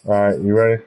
All right, you ready?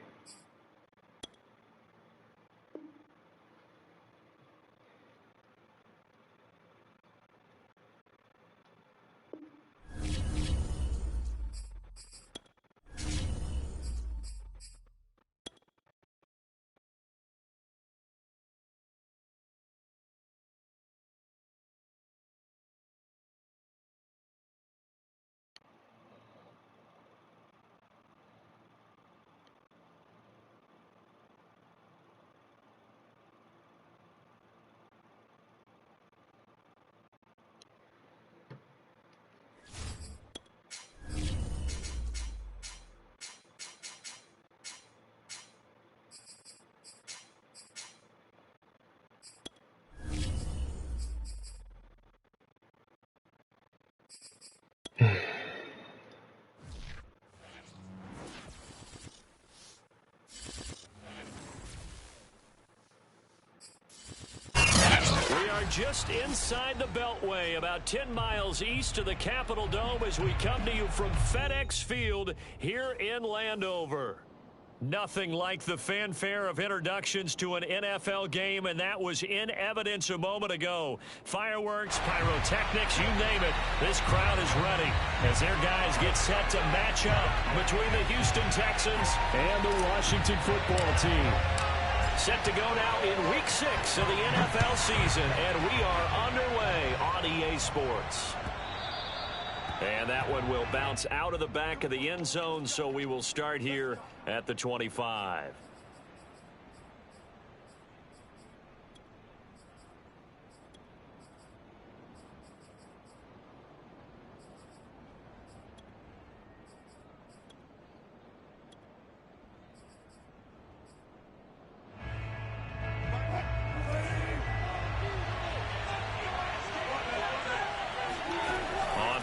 Just inside the Beltway, about 10 miles east of the Capitol Dome as we come to you from FedEx Field here in Landover. Nothing like the fanfare of introductions to an NFL game, and that was in evidence a moment ago. Fireworks, pyrotechnics, you name it. This crowd is ready as their guys get set to match up between the Houston Texans and the Washington football team. Set to go now in Week 6 of the NFL season, and we are underway on EA Sports. And that one will bounce out of the back of the end zone, so we will start here at the 25.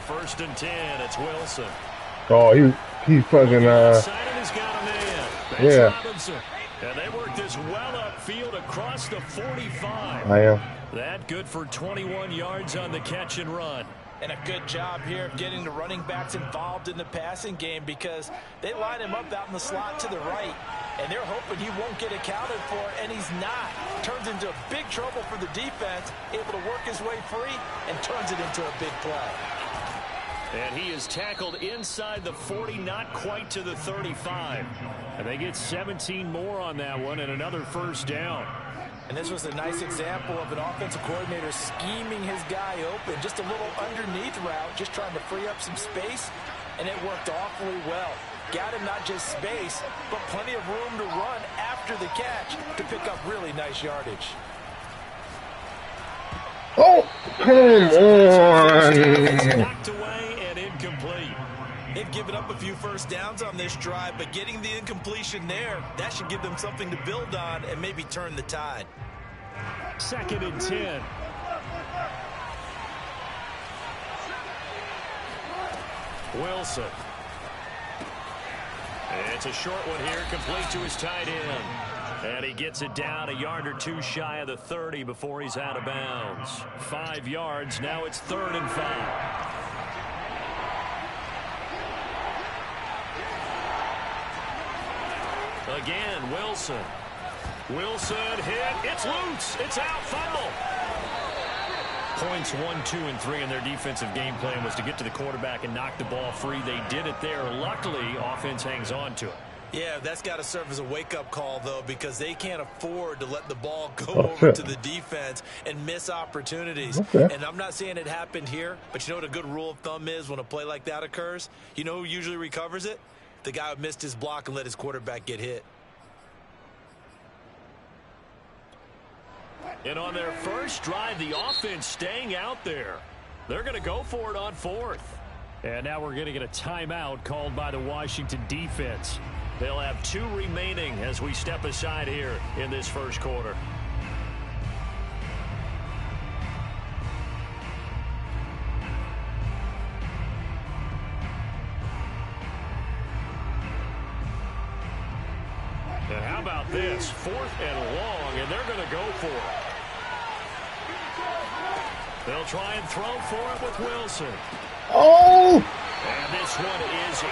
First and 10, it's Wilson. Oh, he's fucking yeah. Robinson. And they work this well upfield across the 45. I am. That good for 21 yards on the catch and run. And a good job here of getting the running backs involved in the passing game because they line him up out in the slot to the right. And they're hoping he won't get accounted for, and he's not. Turns into big trouble for the defense, able to work his way free, and turns it into a big play. And he is tackled inside the 40, not quite to the 35. And they get 17 more on that one and another first down. And this was a nice example of an offensive coordinator scheming his guy open. Just a little underneath route, just trying to free up some space, and it worked awfully well. Got him not just space, but plenty of room to run after the catch to pick up really nice yardage. Oh, come on. Knocked away and incomplete. They've given up a few first downs on this drive, but getting the incompletion there, that should give them something to build on and maybe turn the tide. Second and 10. Wilson. It's a short one here, complete to his tight end. And he gets it down a yard or two shy of the 30 before he's out of bounds. 5 yards, now it's 3rd and 5. Again, Wilson. Wilson hit. It's loose. It's out. Fumble. Points 1, 2, and 3 in their defensive game plan was to get to the quarterback and knock the ball free. They did it there. Luckily, offense hangs on to it. Yeah, that's got to serve as a wake-up call, though, because they can't afford to let the ball go over to the defense and miss opportunities. Okay. And I'm not saying it happened here, but you know what a good rule of thumb is when a play like that occurs? You know who usually recovers it? The guy who missed his block and let his quarterback get hit. And on their first drive, the offense staying out there. They're going to go for it on 4th. And now we're going to get a timeout called by the Washington defense. They'll have 2 remaining as we step aside here in this first quarter. And how about this? 4th and long, and they're going to go for it. They'll try and throw for it with Wilson. Oh! And this one is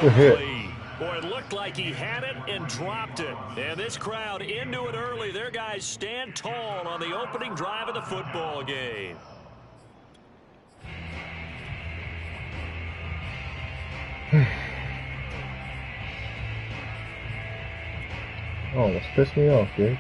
incomplete. Boy, it looked like he had it and dropped it. And this crowd into it early. Their guys stand tall on the opening drive of the football game. Oh, that's pissed me off, dude.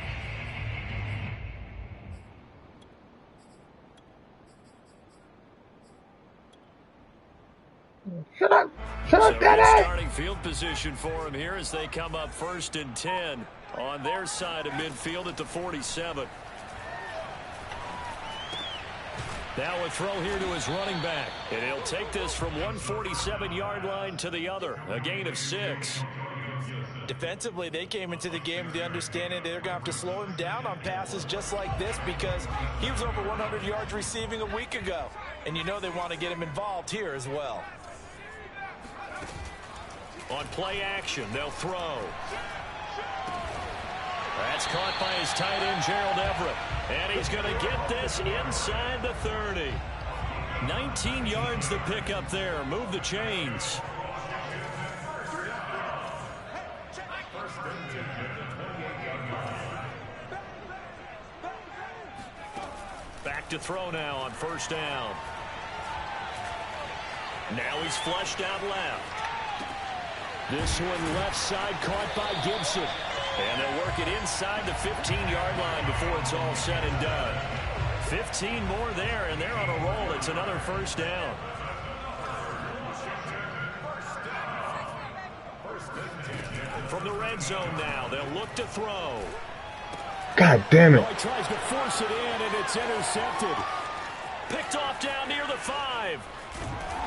Shut up! Shut up, Daddy! Starting field position for him here as they come up 1st and 10 on their side of midfield at the 47. Now a throw here to his running back. And he'll take this from 147-yard line to the other. A gain of 6. Defensively, they came into the game with the understanding they're going to have to slow him down on passes just like this because he was over 100 yards receiving a week ago. And you know they want to get him involved here as well. On play action, they'll throw. That's caught by his tight end, Gerald Everett. And he's going to get this inside the 30. 19 yards to pick up there. Move the chains. Back to throw now on 1st down. Now he's flushed out left. This one left side caught by Gibson. And they'll work it inside the 15-yard line before it's all said and done. 15 more there, and they're on a roll. It's another 1st down. From the red zone now, they'll look to throw. God damn it. Oh, he tries to force it in, and it's intercepted. Picked off down near the 5.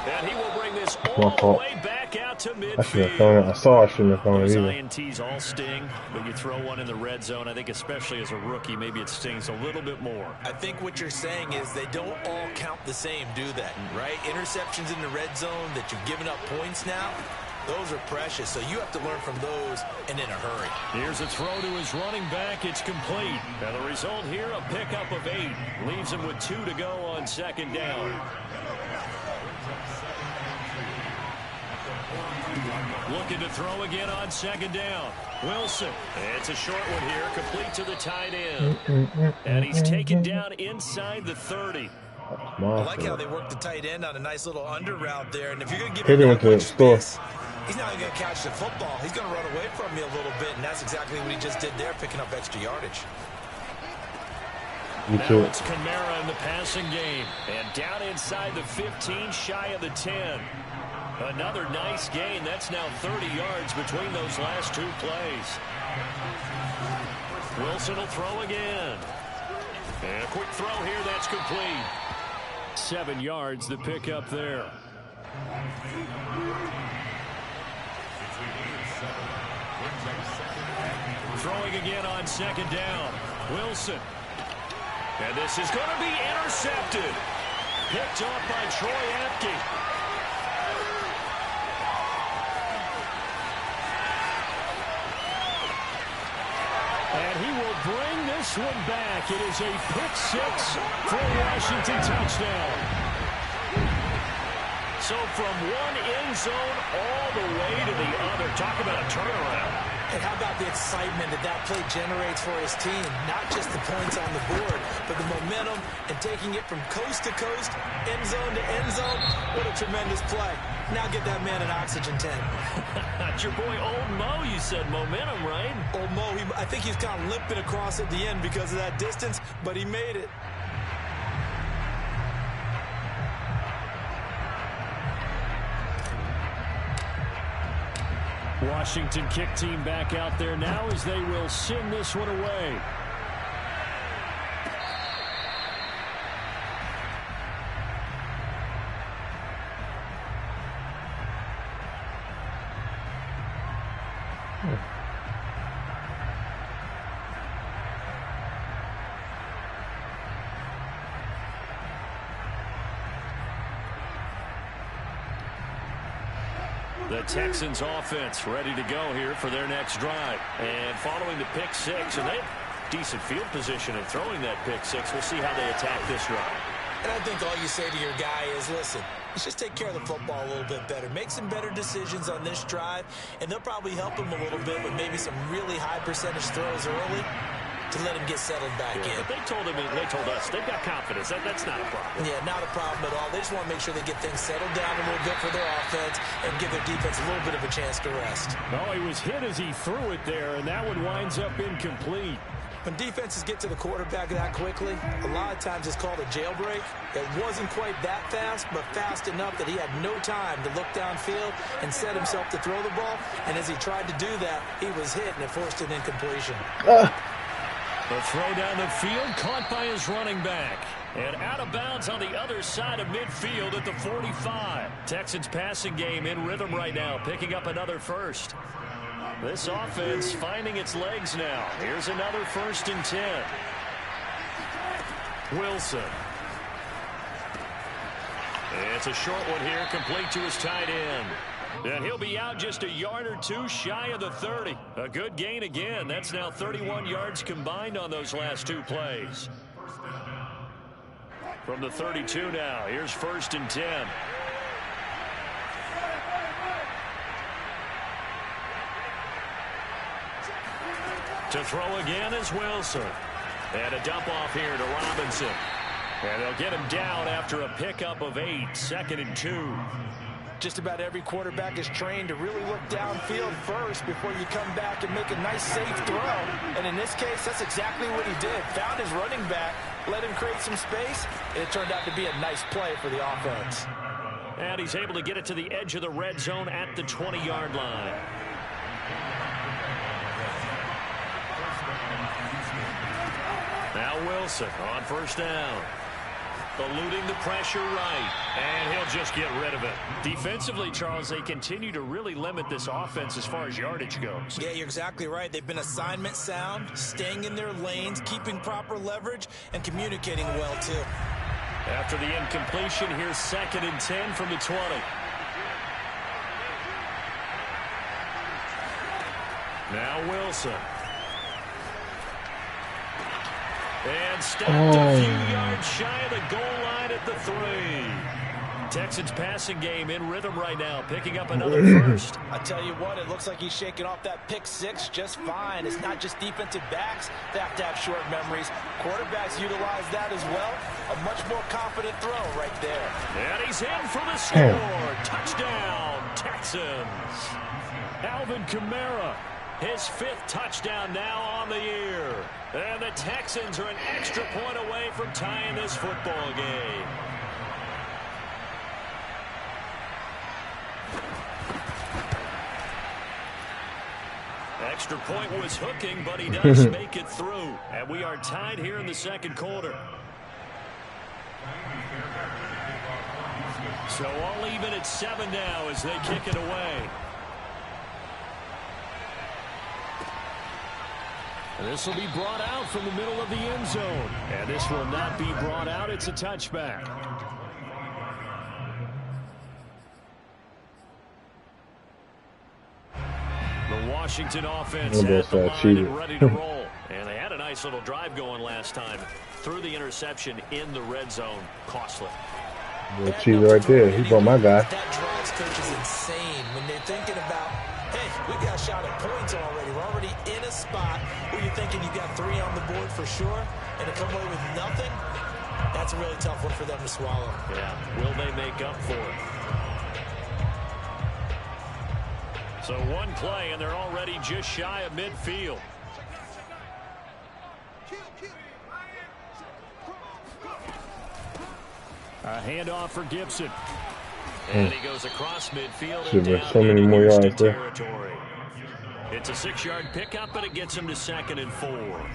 And he will bring this all the way back out to midfield. I shouldn't have thrown it. I saw I shouldn't have thrown it Those either. INTs all sting, but you throw one in the red zone, I think especially as a rookie, maybe it stings a little bit more. I think what you're saying is they don't all count the same, do they? Right? Interceptions in the red zone that you've given up points now, those are precious, so you have to learn from those and in a hurry. Here's a throw to his running back. It's complete. And the result here, a pickup of 8. Leaves him with 2 to go on 2nd down. Looking to throw again on 2nd down. Wilson. It's a short one here, complete to the tight end. And he's taken down inside the 30. I like how they work the tight end on a nice little under route there. And if you're going to give Hit him him with the store. he's not going to catch the football. He's going to run away from you a little bit, and that's exactly what he just did there, picking up extra yardage. Now it's Kamara in the passing game. And down inside the 15, shy of the 10. Another nice gain. That's now 30 yards between those last 2 plays. Wilson will throw again. And a quick throw here. That's complete. 7 yards to pick up there. Throwing again on 2nd down. Wilson. And this is going to be intercepted. Picked off by Troy Apke. And he will bring this one back. It is a pick 6 for a Washington touchdown. So from one end zone all the way to the other. Talk about a turnaround. And how about the excitement that that play generates for his team? Not just the points on the board, but the momentum and taking it from coast to coast, end zone to end zone. What a tremendous play. Now get that man an oxygen tank. That's your boy Old Mo, you said. Momentum, right? Old Mo, I think he's kind of limping across at the end because of that distance, but he made it. Washington kick team back out there now as they will send this one away. The Texans offense ready to go here for their next drive. And following the pick 6, and they have decent field position in throwing that pick 6. We'll see how they attack this drive. And I think all you say to your guy is, listen, Let's just take care of the football a little bit better. Make some better decisions on this drive, and they'll probably help him a little bit with maybe some really high percentage throws early to let him get settled back in. But they told us they've got confidence. That's not a problem. Yeah, not a problem at all. They just want to make sure they get things settled down a little bit for their offense and give their defense a little bit of a chance to rest. Oh, he was hit as he threw it there, and that one winds up incomplete. When defenses get to the quarterback that quickly, a lot of times it's called a jailbreak. It wasn't quite that fast, but fast enough that he had no time to look downfield and set himself to throw the ball. And as he tried to do that, he was hit, and it forced an incompletion. The throw down the field, caught by his running back. And out of bounds on the other side of midfield at the 45. Texans passing game in rhythm right now, picking up another first. This offense finding its legs now. Here's another 1st and 10. Wilson. It's a short one here, complete to his tight end. And he'll be out just a yard or two shy of the 30. A good gain again. That's now 31 yards combined on those last 2 plays. From the 32 now, here's 1st and 10. To throw again is Wilson. And a dump off here to Robinson. And they'll get him down after a pickup of 8, 2nd and 2. Just about every quarterback is trained to really look downfield first before you come back and make a nice, safe throw. And in this case, that's exactly what he did. Found his running back, let him create some space, and it turned out to be a nice play for the offense. And he's able to get it to the edge of the red zone at the 20-yard line. Now Wilson on 1st down. Eluding the pressure right. And he'll just get rid of it. Defensively, Charles, they continue to really limit this offense as far as yardage goes. Yeah, you're exactly right. They've been assignment sound, staying in their lanes, keeping proper leverage, and communicating well, too. After the incompletion, here's 2nd and 10 from the 20. Now Wilson. And stopped a few yards shy of the goal line at the 3. Texans passing game in rhythm right now, picking up another first. I tell you what, it looks like he's shaking off that pick 6 just fine. It's not just defensive backs that have to have short memories. Quarterbacks utilize that as well. A much more confident throw right there. And he's in for the score. Touchdown, Texans. Alvin Kamara. His 5th touchdown now on the year. And the Texans are an extra point away from tying this football game. Extra point was hooking, but he does make it through. And we are tied here in the 2nd quarter. So all even at 7 now as they kick it away. This will be brought out from the middle of the end zone. And this will not be brought out. It's a touchback. The Washington offense at the line and ready to roll. And they had a nice little drive going last time. Threw the interception in the red zone. Costly. The cheater right there. He brought my guy. That drives coaches insane when they're thinking about, hey, we got a shot at points already. We're already in a spot where you're thinking you got 3 on the board for sure, and to come away with nothing, that's a really tough one for them to swallow. Yeah, will they make up for it? So 1 play, and they're already just shy of midfield. A handoff for Gibson. And he goes across midfield and down so many more yards there. Territory. It's a 6-yard pickup, but it gets him to 2nd and 4.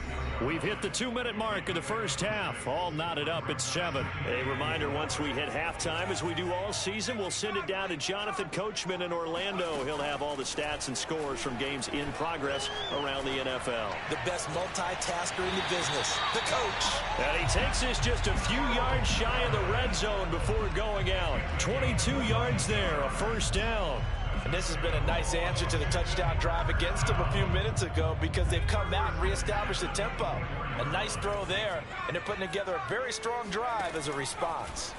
We've hit the 2-minute mark of the first half. All knotted up at 7. A reminder, once we hit halftime, as we do all season, we'll send it down to Jonathan Coachman in Orlando. He'll have all the stats and scores from games in progress around the NFL. The best multitasker in the business, the coach. And he takes this just a few yards shy of the red zone before going out. 22 yards there, a 1st down. And this has been a nice answer to the touchdown drive against them a few minutes ago because they've come out and reestablished the tempo. A nice throw there, and they're putting together a very strong drive as a response.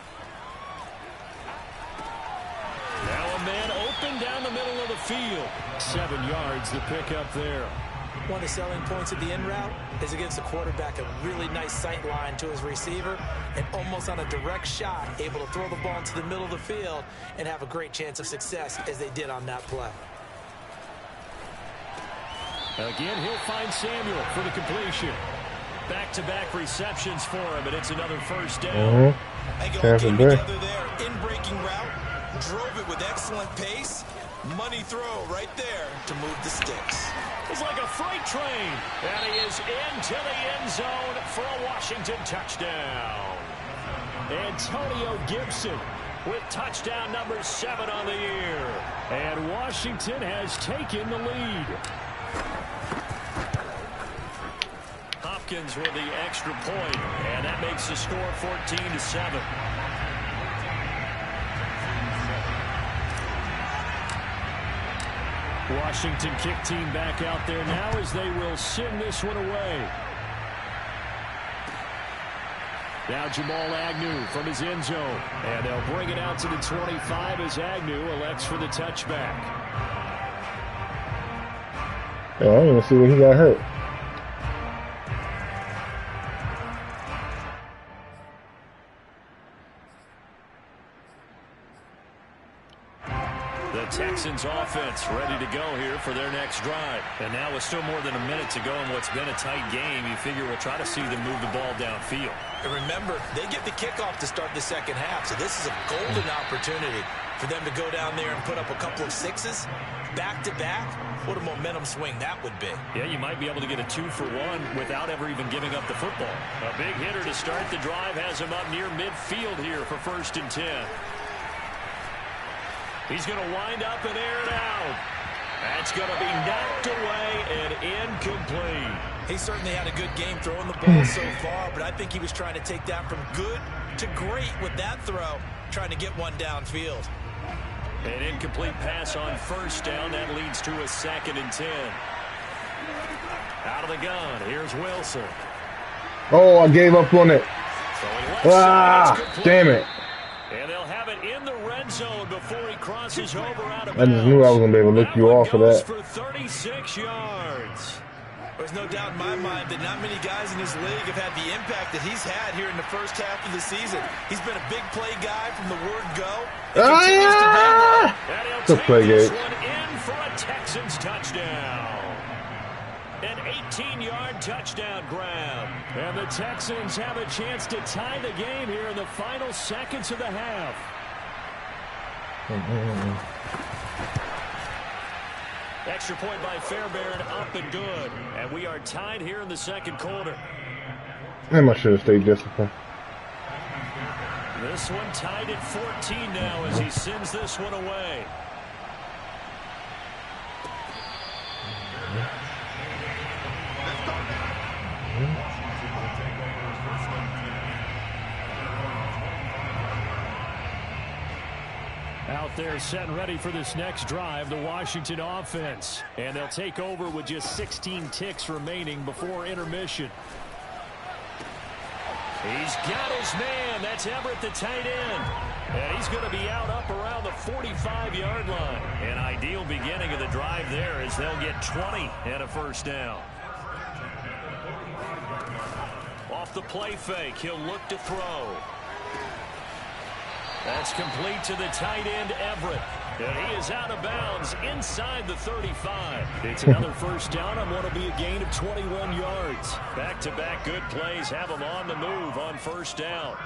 man open down the middle of the field. 7 yards the pickup there. One of the selling points of the in route is it gives the quarterback a really nice sight line to his receiver and almost on a direct shot able to throw the ball into the middle of the field and have a great chance of success as they did on that play. Again, he'll find Samuel for the completion. Back-to-back receptions for him, and it's another first down. And all came together there. In-breaking route, drove it with excellent pace. Money throw right there to move the sticks. It's like a freight train. And he is into the end zone for a Washington touchdown. Antonio Gibson with touchdown number 7 on the year. And Washington has taken the lead. Hopkins with the extra point, and that makes the score 14-7. Washington kick team back out there now as they will send this one away. Now Jamal Agnew from his end zone, and they'll bring it out to the 25 as Agnew elects for the touchback. Oh, I didn't even see when he got hurt. Texans offense ready to go here for their next drive. And now with still more than a minute to go in what's been a tight game, you figure we'll try to see them move the ball downfield. And remember, they get the kickoff to start the second half, so this is a golden opportunity for them to go down there and put up a couple of sixes back-to-back. What a momentum swing that would be. Yeah, you might be able to get a 2-for-1 without ever even giving up the football. A big hitter to start the drive has him up near midfield here for 1st and 10. He's going to wind up and air it out. That's going to be knocked away and incomplete. He certainly had a good game throwing the ball so far, but I think he was trying to take that from good to great with that throw, trying to get one downfield. An incomplete pass on 1st down. That leads to a 2nd and 10. Out of the gun, here's Wilson. Oh, I gave up on it. Damn it. And they'll have it in the red zone before he crosses over out of bounds. I just knew I was going to be able to look you off for that. For 36 yards. There's no doubt in my mind that not many guys in this league have had the impact that he's had here in the first half of the season. He's been a big play guy from the word go. Good play, Gage. One in for a Texans touchdown. An 18-yard touchdown grab. And the Texans have a chance to tie the game here in the final seconds of the half. Extra point by Fairbairn, up and good. And we are tied here in the second quarter. Damn, I should have stayed disciplined. This one tied at 14 now as he sends this one away. Out there set and ready for this next drive, the Washington offense. And they'll take over with just 16 ticks remaining before intermission. He's got his man. That's Everett, the tight end. And he's going to be out up around the 45-yard line. An ideal beginning of the drive there as they'll get 20 and a 1st down. Off the play fake, he'll look to throw. That's complete to the tight end, Everett. And he is out of bounds inside the 35. It's another 1st down on what will be a gain of 21 yards. Back-to-back good plays have him on the move on 1st down.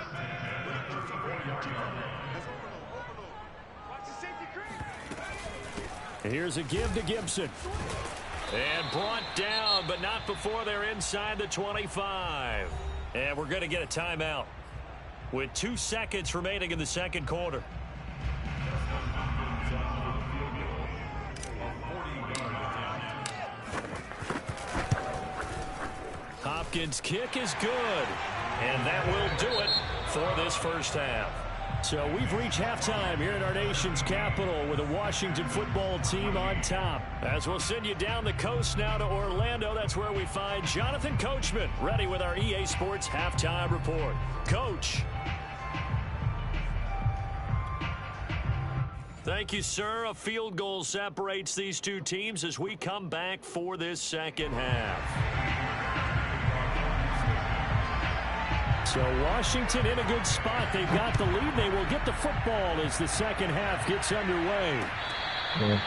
Here's a give to Gibson. And brought down, but not before they're inside the 25. And we're going to get a timeout with 2 seconds remaining in the second quarter. Hopkins' kick is good, and that will do it for this 1st half. So we've reached halftime here in our nation's capital with the Washington football team on top. As we'll send you down the coast now to Orlando, that's where we find Jonathan Coachman ready with our EA Sports halftime report. Coach. Thank you, sir. A field goal separates these two teams as we come back for this second half. So Washington in a good spot. They've got the lead. They will get the football as the second half gets underway. Yeah.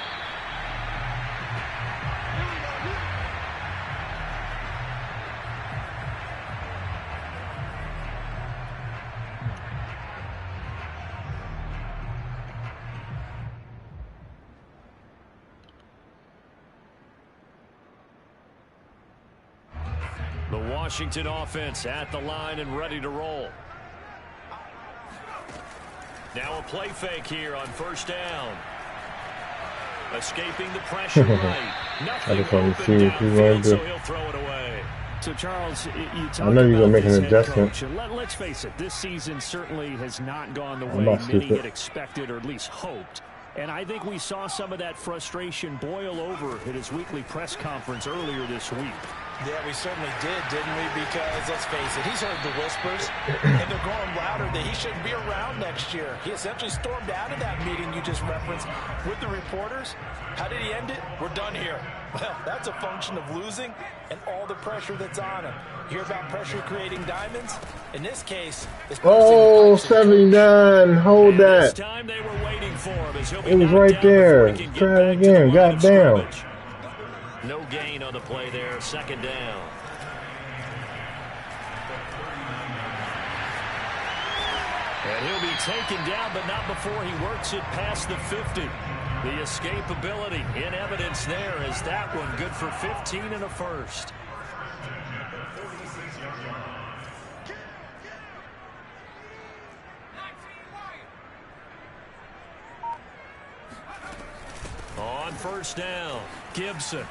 The Washington offense at the line and ready to roll. Now a play fake here on first down. Escaping the pressure right. Nothing open downfield, so he'll throw it away. So, Charles, you talk I know you're going to make an adjustment. Coach, and let's face it, this season certainly has not gone the way many had expected or at least hoped. And I think we saw some of that frustration boil over at his weekly press conference earlier this week. Yeah, we certainly did, didn't we? Because, let's face it, he's heard the whispers, and they're growing louder that he shouldn't be around next year. He essentially stormed out of that meeting you just referenced with the reporters. How did he end it? We're done here. Well, that's a function of losing and all the pressure that's on him. You hear about pressure creating diamonds? In this case, it's 79. Hold that. This time they were waiting for him as he'll be it was right there. Try it again. Got down. No gain on the play there. Second down. And he'll be taken down, but not before he works it past the 50. The escapability in evidence there is that one good for 15 and a first. On first down, Gibson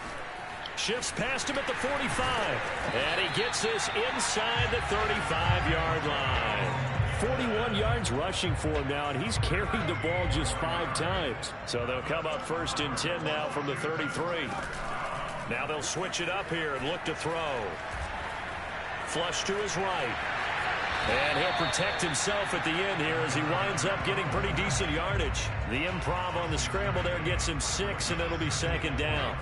shifts past him at the 45. And he gets this inside the 35-yard line. 41 yards rushing for him now, and he's carried the ball just 5 times. So they'll come up first and 10 now from the 33. Now they'll switch it up here and look to throw. Flush to his right. And he'll protect himself at the end here as he winds up getting pretty decent yardage. The improv on the scramble there gets him 6, and it'll be second down.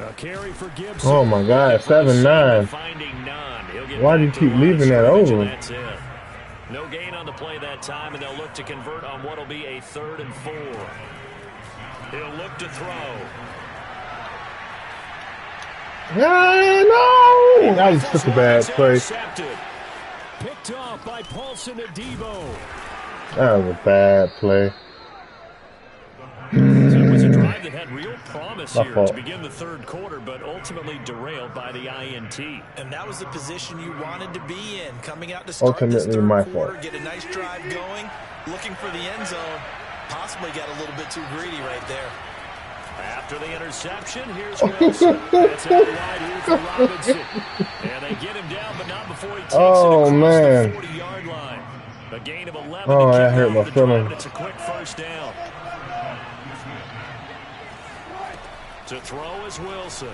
A carry for Gibson. Oh my God, 7-9. Why do you keep leaving that over? That's it. No gain on the play that time, and they'll look to convert on what will be a 3rd and 4. He'll look to throw. No! That was such a bad play. Picked off by Paulson Adebo. That was a bad play. So it was a drive that had real promise here to begin the 3rd quarter, but ultimately derailed by the INT. And that was the position you wanted to be in, coming out to start this 3rd quarter, get a nice drive going, looking for the end zone, possibly got a little bit too greedy right there. After the interception, here's Wilson. That's out wide here for Robinson. And they get him down, but not before he takes it across the 40-yard line. A gain of 11 Oh, to that kick hurt off my the drive, feelings. and it's a quick first down. To throw is Wilson.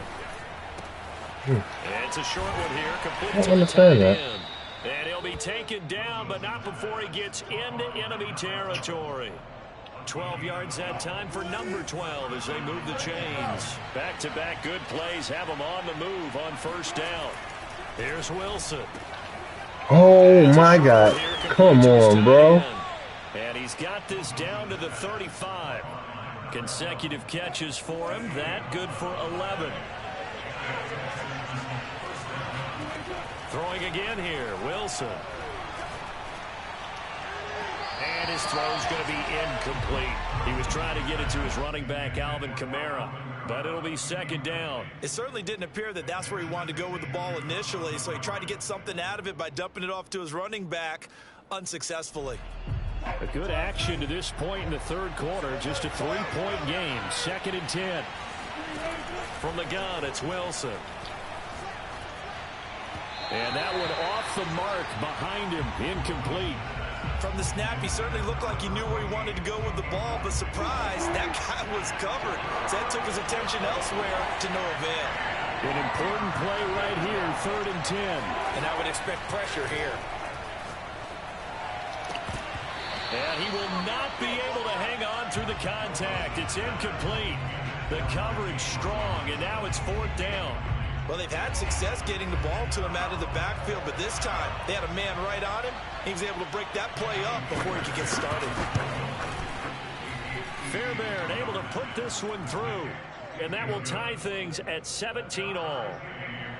It's a short one here. Complete to the tight end. And he'll be taken down, but not before he gets into enemy territory. 12 yards that time for number 12 as they move the chains. Back-to-back good plays have them on the move on first down. Here's Wilson. Oh my God. Come on, bro. And he's got this down to the 35. Consecutive catches for him. That good for 11. Throwing again here, Wilson. And his throw's going to be incomplete. He was trying to get it to his running back, Alvin Kamara. But it'll be second down. It certainly didn't appear that that's where he wanted to go with the ball initially, so he tried to get something out of it by dumping it off to his running back unsuccessfully. A good action to this point in the 3rd quarter. Just a 3-point game. 2nd and 10. From the gun, it's Wilson. And that one off the mark behind him. Incomplete. From the snap, he certainly looked like he knew where he wanted to go with the ball, but surprise, that guy was covered. So that took his attention elsewhere to no avail. An important play right here, 3rd and 10. And I would expect pressure here. And he will not be able to hang on through the contact. It's incomplete. The coverage strong, and now it's 4th down. Well, they've had success getting the ball to him out of the backfield, but this time they had a man right on him. He was able to break that play up before he could get started. Fairbairn able to put this one through, and that will tie things at 17 all.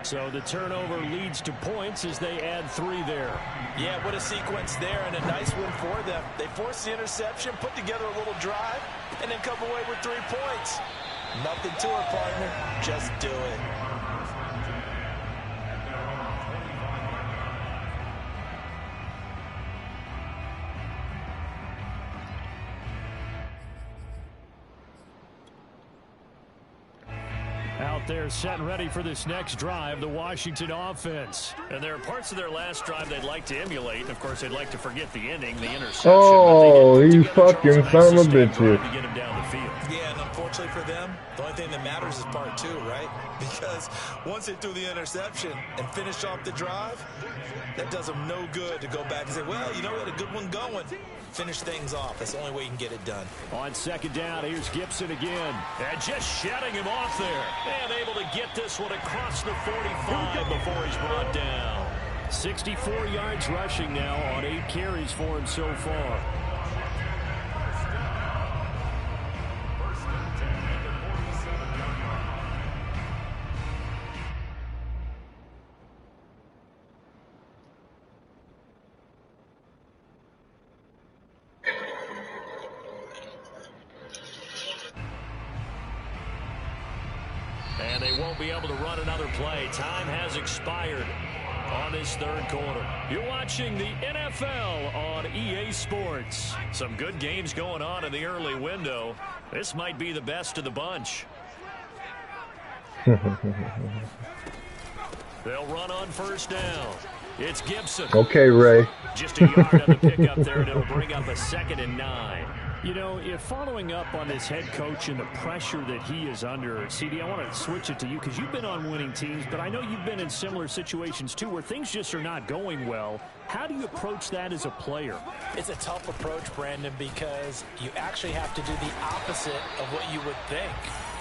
So the turnover leads to points as they add 3 there. Yeah, what a sequence there, and a nice one for them. They forced the interception, put together a little drive, and then come away with 3 points. Nothing to it, partner. Just do it. Out there set and ready for this next drive, the Washington offense. And there are parts of their last drive they'd like to emulate. And of course, they'd like to forget the ending, the interception. Oh, you fucking son of a bitch. To get him down the field. Yeah, and unfortunately for them, the only thing that matters is part 2, right? Because once they threw the interception and finished off the drive, that does them no good to go back and say, well, you know, we had a good one going. Finish things off. That's the only way you can get it done. On 2nd down, here's Gibson again. And just shutting him off there. And able to get this one across the 45 before he's brought down. 64 yards rushing now on 8 carries for him so far. And they won't be able to run another play. Time has expired on this 3rd quarter. You're watching the NFL on EA Sports. Some good games going on in the early window. This might be the best of the bunch. They'll run on 1st down. It's Gibson. Okay, Ray. Just a yard on the pickup there, and it'll bring up a 2nd and 9. You know, if following up on this head coach and the pressure that he is under, CD, I want to switch it to you because you've been on winning teams, but I know you've been in similar situations too where things just are not going well. How do you approach that as a player? It's a tough approach, Brandon, because you actually have to do the opposite of what you would think.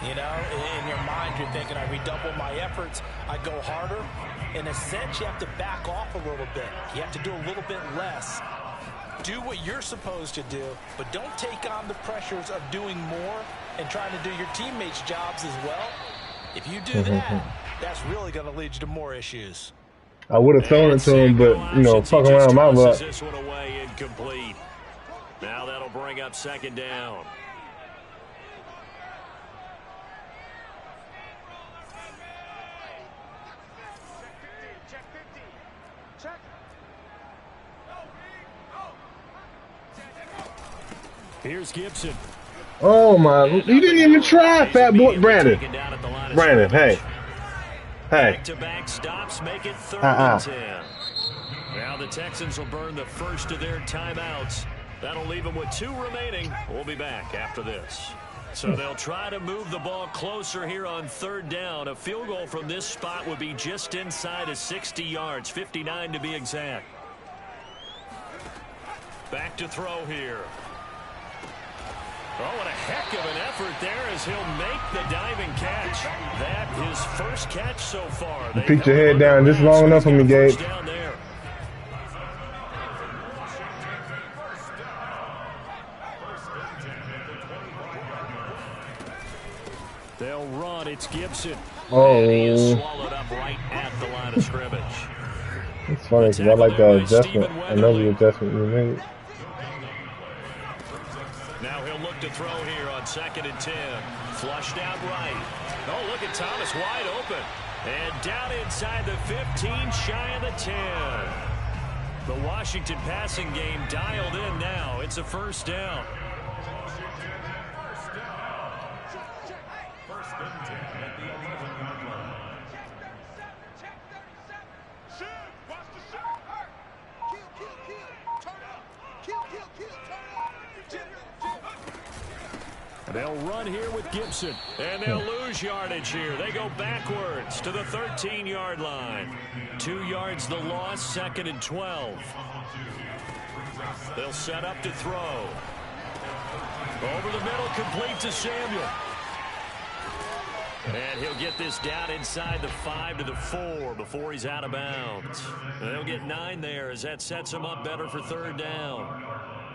You know, in your mind, you're thinking, I redouble my efforts, I go harder. In a sense, you have to back off a little bit. You have to do a little bit less. Do what you're supposed to do, but don't take on the pressures of doing more and trying to do your teammates' jobs as well. If you do that, that's really going to lead you to more issues. I would have thrown it to him, but, you know, fuck around my butt. This one away, incomplete. Now that'll bring up 2nd down. Here's Gibson. Oh, my. You didn't even try, fat boy. Brandon. Brandon, hey. Hey. Back-to-back stops make it 3rd and 10. Now the Texans will burn the first of their timeouts. That'll leave them with 2 remaining. We'll be back after this. So they'll try to move the ball closer here on 3rd down. A field goal from this spot would be just inside of 60 yards, 59 to be exact. Back to throw here. Oh, what a heck of an effort there as he'll make the diving catch. That his first catch so far. You peek your head down just long enough for me, Gage. They'll run. It's Gibson. Oh. And he is swallowed up right at the line of scrimmage. It's funny because I like the adjustment. I know the adjustment you made. Now he'll look to throw here on 2nd and 10. Flushed out right. Oh, look at Thomas wide open. And down inside the 15, shy of the 10. The Washington passing game dialed in now. It's a 1st down. They'll run here with Gibson, and they'll lose yardage here. They go backwards to the 13-yard line. 2 yards the loss, 2nd and 12. They'll set up to throw. Over the middle, complete to Samuel. And he'll get this down inside the 5 to the 4 before he's out of bounds. They'll get 9 there as that sets him up better for 3rd down.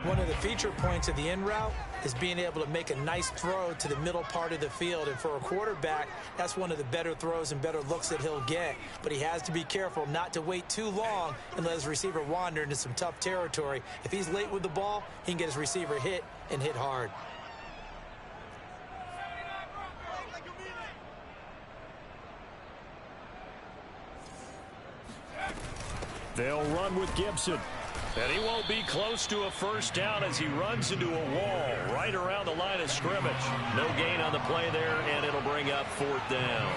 One of the feature points of the in route is being able to make a nice throw to the middle part of the field. And for a quarterback, that's one of the better throws and better looks that he'll get. But he has to be careful not to wait too long and let his receiver wander into some tough territory. If he's late with the ball, he can get his receiver hit and hit hard. They'll run with Gibson. And he won't be close to a 1st down as he runs into a wall right around the line of scrimmage. No gain on the play there, and it'll bring up 4th down.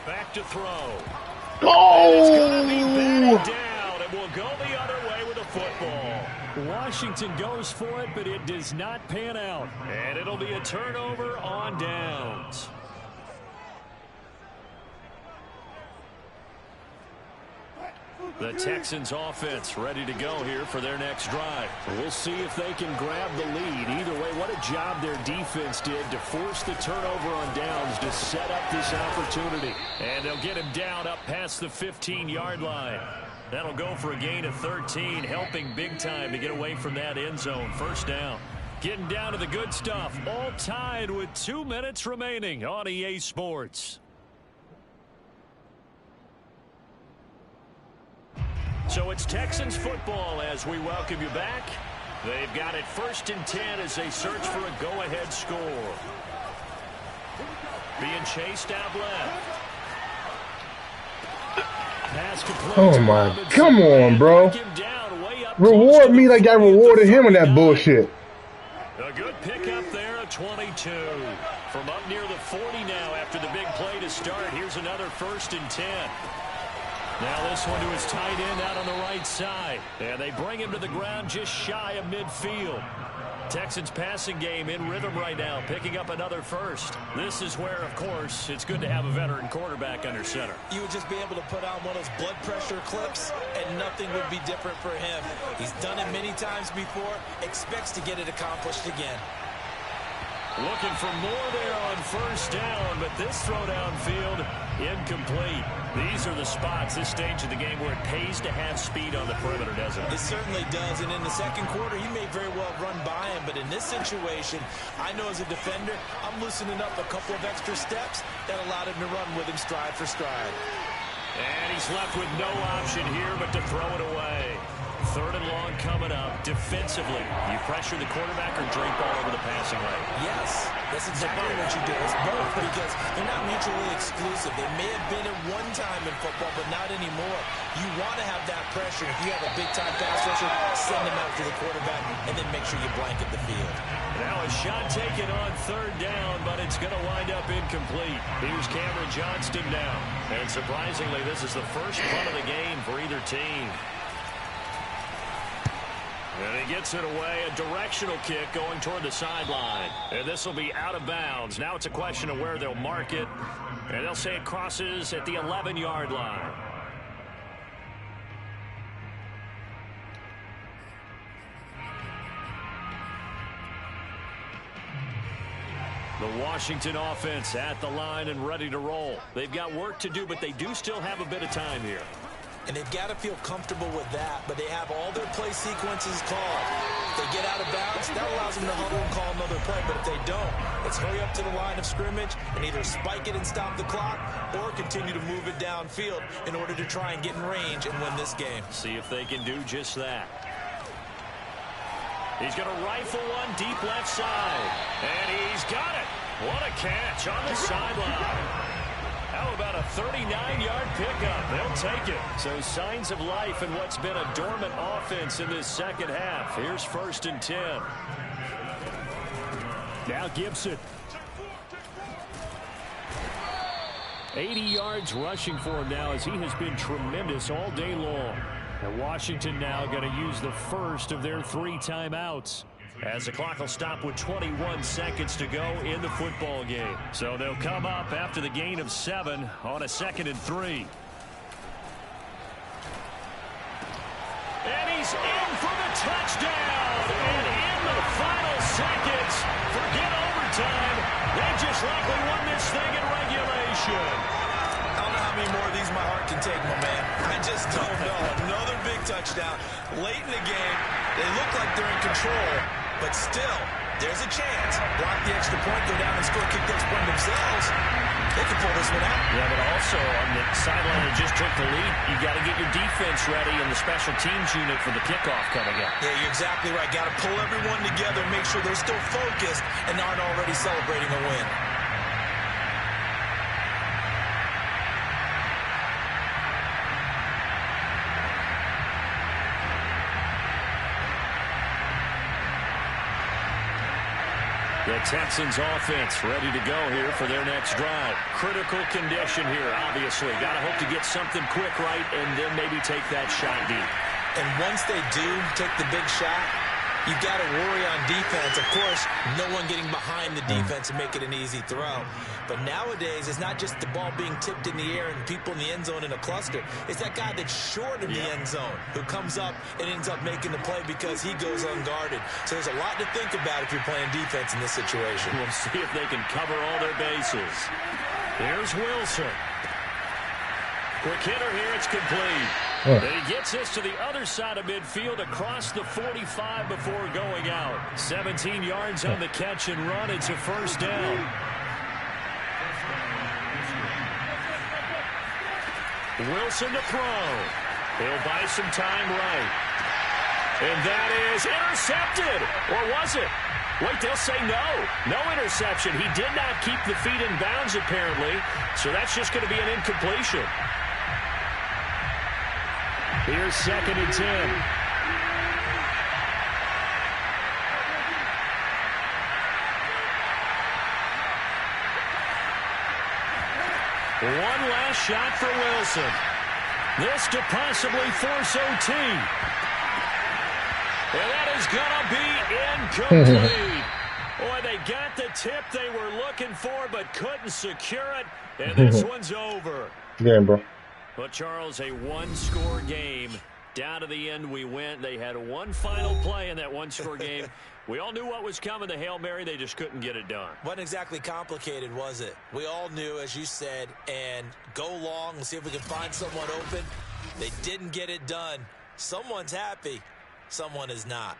Back to throw. Oh! It's going to be batted down, and we'll go the other way with the football. Washington goes for it, but it does not pan out. And it'll be a turnover on downs. The Texans offense ready to go here for their next drive. We'll see if they can grab the lead. Either way, what a job their defense did to force the turnover on downs to set up this opportunity. And they'll get him down up past the 15-yard line. That'll go for a gain of 13, helping big time to get away from that end zone. 1st down. Getting down to the good stuff. All tied with 2 minutes remaining on EA Sports. So it's Texans football as we welcome you back. They've got it 1st and 10 as they search for a go-ahead score. Being chased out left. Oh my, come on, bro. Reward me like I rewarded him in that bullshit. A good pickup there, a 22. From up near the 40 now after the big play to start. Here's another 1st and 10. Now this one to his tight end out on the right side. And they bring him to the ground just shy of midfield. Texans passing game in rhythm right now, picking up another 1st. This is where, of course, it's good to have a veteran quarterback under center. You would just be able to put on one of those blood pressure clips, and nothing would be different for him. He's done it many times before, expects to get it accomplished again. Looking for more there on 1st down, but this throw downfield incomplete. These are the spots, this stage of the game, where it pays to have speed on the perimeter, doesn't it? It certainly does, and in the 2nd quarter, he may very well run by him, but in this situation, I know as a defender, I'm loosening up a couple of extra steps that allowed him to run with him stride for stride. And he's left with no option here but to throw it away. 3rd and long coming up. Defensively, you pressure the quarterback or drape all over the passing lane? Yes, that's exactly what you do. It's both because they're not mutually exclusive. They may have been at one time in football, but not anymore. You want to have that pressure. If you have a big-time pass rusher, send him after the quarterback and then make sure you blanket the field. Now a shot taken on 3rd down, but it's going to wind up incomplete. Here's Cameron Johnston now. And surprisingly, this is the first punt of the game for either team. And he gets it away, a directional kick going toward the sideline. And this will be out of bounds. Now it's a question of where they'll mark it. And they'll say it crosses at the 11-yard line. The Washington offense at the line and ready to roll. They've got work to do, but they do still have a bit of time here. And they've got to feel comfortable with that, but they have all their play sequences called. If they get out of bounds, that allows them to huddle and call another play, but if they don't, let's hurry up to the line of scrimmage and either spike it and stop the clock or continue to move it downfield in order to try and get in range and win this game. See if they can do just that. He's going to rifle one deep left side, and he's got it. What a catch on the sideline. How about a 39-yard pickup? They'll take it. So signs of life in what's been a dormant offense in this second half. Here's 1st and 10. Now Gibson. 80 yards rushing for him now as he has been tremendous all day long. And Washington now going to use the first of their 3 timeouts, as the clock will stop with 21 seconds to go in the football game. So they'll come up after the gain of 7 on a 2nd and 3. And he's in for the touchdown. And in the final seconds, forget overtime. They just likely won this thing in regulation. I don't know how many more of these my heart can take, my man. I just don't know. Another big touchdown. Late in the game, they look like they're in control, but still, there's a chance. Block the extra point, go down and score, kick the extra point themselves. They can pull this one out. Yeah, but also on the sideline that just took the lead, you got to get your defense ready in the special teams unit for the kickoff coming up. Yeah, you're exactly right. Got to pull everyone together, make sure they're still focused and aren't already celebrating a win. The Texans offense ready to go here for their next drive. Critical condition here, obviously. Got to hope to get something quick right and then maybe take that shot deep. And once they do take the big shot, you've got to worry on defense. Of course, no one getting behind the defense and make it an easy throw. But nowadays, it's not just the ball being tipped in the air and people in the end zone in a cluster. It's that guy that's short of the end zone who comes up and ends up making the play because he goes unguarded. So there's a lot to think about if you're playing defense in this situation. We'll see if they can cover all their bases. Here's Wilson. Quick hitter here. It's complete. And he gets this to the other side of midfield across the 45 before going out. 17 yards on the catch and run. It's a first down. Wilson to throw. He'll buy some time right. And that is intercepted. Or was it? Wait, they'll say no. No interception. He did not keep the feet in bounds, apparently. So that's just going to be an incompletion. Here's 2nd and 10. One last shot for Wilson. This to possibly force OT. And that is going to be incomplete. Boy, they got the tip they were looking for but couldn't secure it. And this one's over. Game, bro. But, Charles, a one-score game. Down to the end we went. They had one final play in that one-score game. We all knew what was coming, the Hail Mary. They just couldn't get it done. Wasn't exactly complicated, was it? We all knew, as you said, and go long and see if we can find someone open. They didn't get it done. Someone's happy. Someone is not.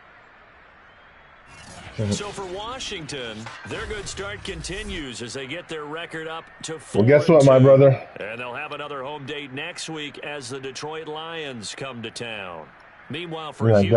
So for Washington, their good start continues as they get their record up to 4-2. Well, guess what, my brother? And they'll have another home date next week as the Detroit Lions come to town. Meanwhile, for Houston.